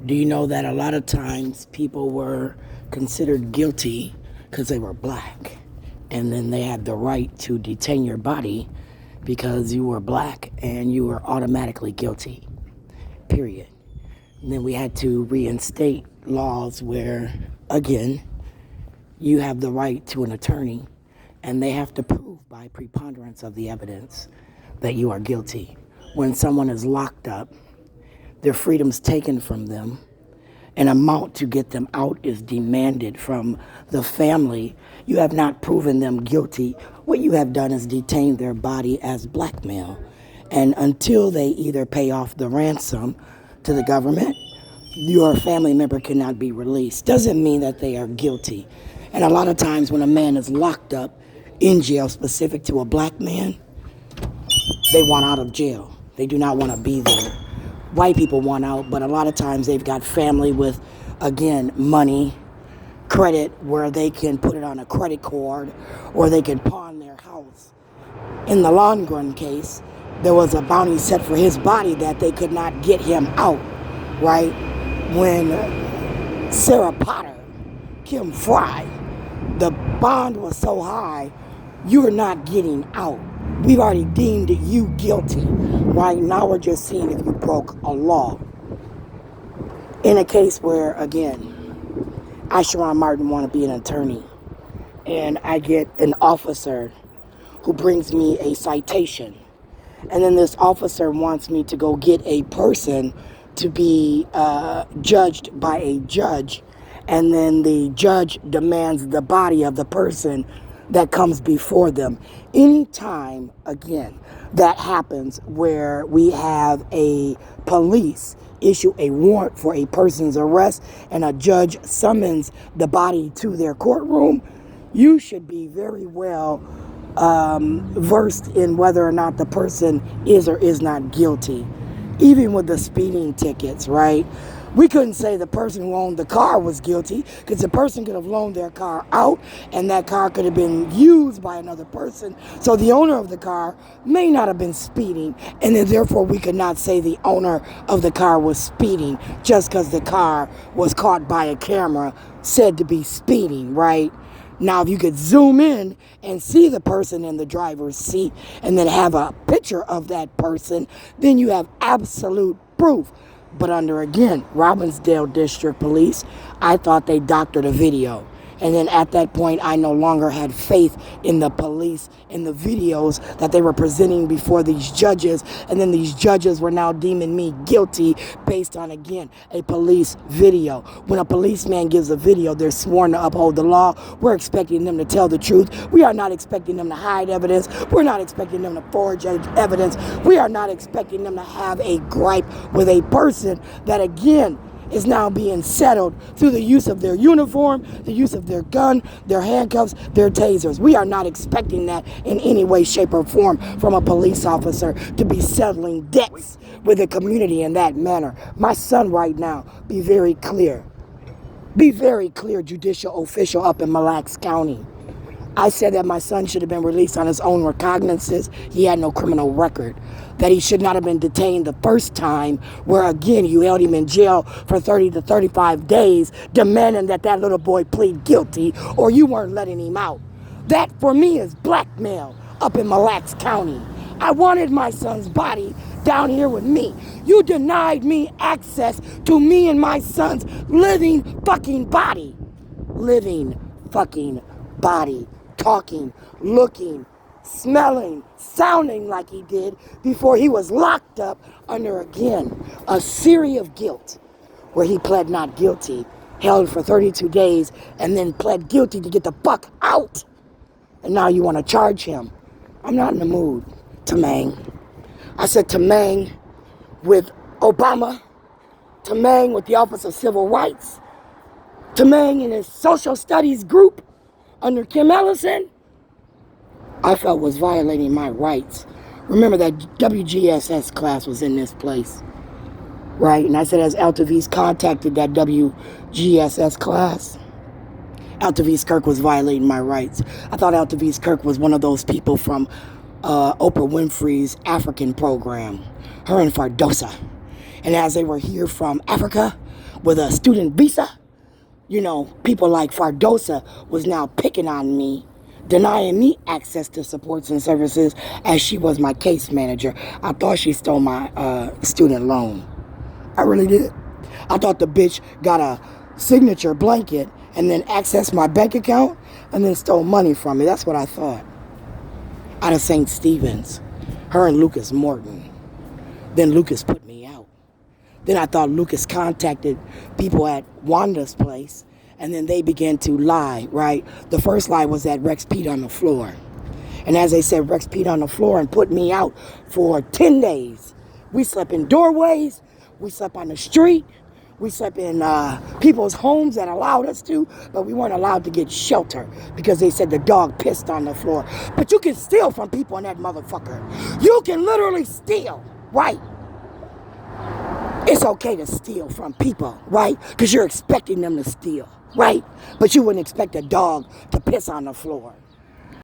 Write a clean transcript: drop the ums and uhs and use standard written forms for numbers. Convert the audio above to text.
Do you know that a lot of times people were considered guilty because they were black, and then they had the right to detain your body because you were black and you were automatically guilty, period. And then we had to reinstate laws where, again, you have the right to an attorney and they have to prove by preponderance of the evidence that you are guilty. When someone is locked up, their freedom's taken from them. An amount to get them out is demanded from the family. You have not proven them guilty. What you have done is detained their body as blackmail. And until they either pay off the ransom to the government, your family member cannot be released. Doesn't mean that they are guilty. And a lot of times when a man is locked up in jail specific to a black man, they want out of jail. They do not want to be there. White people want out, but a lot of times they've got family with, again, money, credit, where they can put it on a credit card or they can pawn their house. In the Longren case, there was a bounty set for his body that they could not get him out, right? When Sarah Potter, Kim Fry, the bond was so high, you're not getting out. We've already deemed you guilty. Right now we're just seeing if you broke a law. In a case where, again, I, Sharon Martin, want to be an attorney, and I get an officer who brings me a citation, and then this officer wants me to go get a person to be judged by a judge, and then the judge demands the body of the person that comes before them. Anytime, again, that happens where we have a police issue a warrant for a person's arrest and a judge summons the body to their courtroom, you should be very well versed in whether or not the person is or is not guilty. Even with the speeding tickets, right? We couldn't say the person who owned the car was guilty because the person could have loaned their car out and that car could have been used by another person. So the owner of the car may not have been speeding, and then therefore we could not say the owner of the car was speeding just because the car was caught by a camera said to be speeding, right? Now, if you could zoom in and see the person in the driver's seat and then have a picture of that person, then you have absolute proof. But under, again, Robbinsdale District Police, I thought they doctored a video. And then at that point, I no longer had faith in the police, in the videos that they were presenting before these judges. And then these judges were now deeming me guilty based on, again, a police video. When a policeman gives a video, they're sworn to uphold the law. We're expecting them to tell the truth. We are not expecting them to hide evidence. We're not expecting them to forge evidence. We are not expecting them to have a gripe with a person that, again, is now being settled through the use of their uniform, the use of their gun, their handcuffs, their tasers. We are not expecting that in any way, shape, or form from a police officer to be settling debts with the community in that manner. My son right now, be very clear, judicial official up in Mille Lacs County. I said that my son should have been released on his own recognizances. He had no criminal record. That he should not have been detained the first time, where again you held him in jail for 30 to 35 days, demanding that that little boy plead guilty, or you weren't letting him out. That for me is blackmail up in Mille Lacs County. I wanted my son's body down here with me. You denied me access to me and my son's living fucking body. Living fucking body. Talking, looking, smelling, sounding like he did before he was locked up under, again, a series of guilt where he pled not guilty, held for 32 days, and then pled guilty to get the fuck out. And now you want to charge him. I'm not in the mood, Tamang. I said Tamang with Obama, Tamang with the Office of Civil Rights, Tamang in his social studies group under Kim Ellison, I felt was violating my rights. Remember that WGSS class was in this place, right? And I said, as Altavis contacted that WGSS class, Altavis Kirk was violating my rights. I thought Altavis Kirk was one of those people from Oprah Winfrey's African program, her and Fardosa. And as they were here from Africa, with a student visa, you know, people like Fardosa was now picking on me, denying me access to supports and services as she was my case manager. I thought she stole my student loan. I really did. I thought the bitch got a signature blanket and then accessed my bank account and then stole money from me. That's what I thought. Out of St. Stephen's. Her and Lucas Morton. Then Lucas put me out. Then I thought Lucas contacted people at Wanda's place, and then they began to lie, right? The first lie was that Rex peed on the floor. And as they said, Rex peed on the floor and put me out for 10 days. We slept in doorways. We slept on the street. We slept in people's homes that allowed us to, but we weren't allowed to get shelter because they said the dog pissed on the floor. But you can steal from people in that motherfucker. You can literally steal, right? It's okay to steal from people, right? Because you're expecting them to steal, right? But you wouldn't expect a dog to piss on the floor.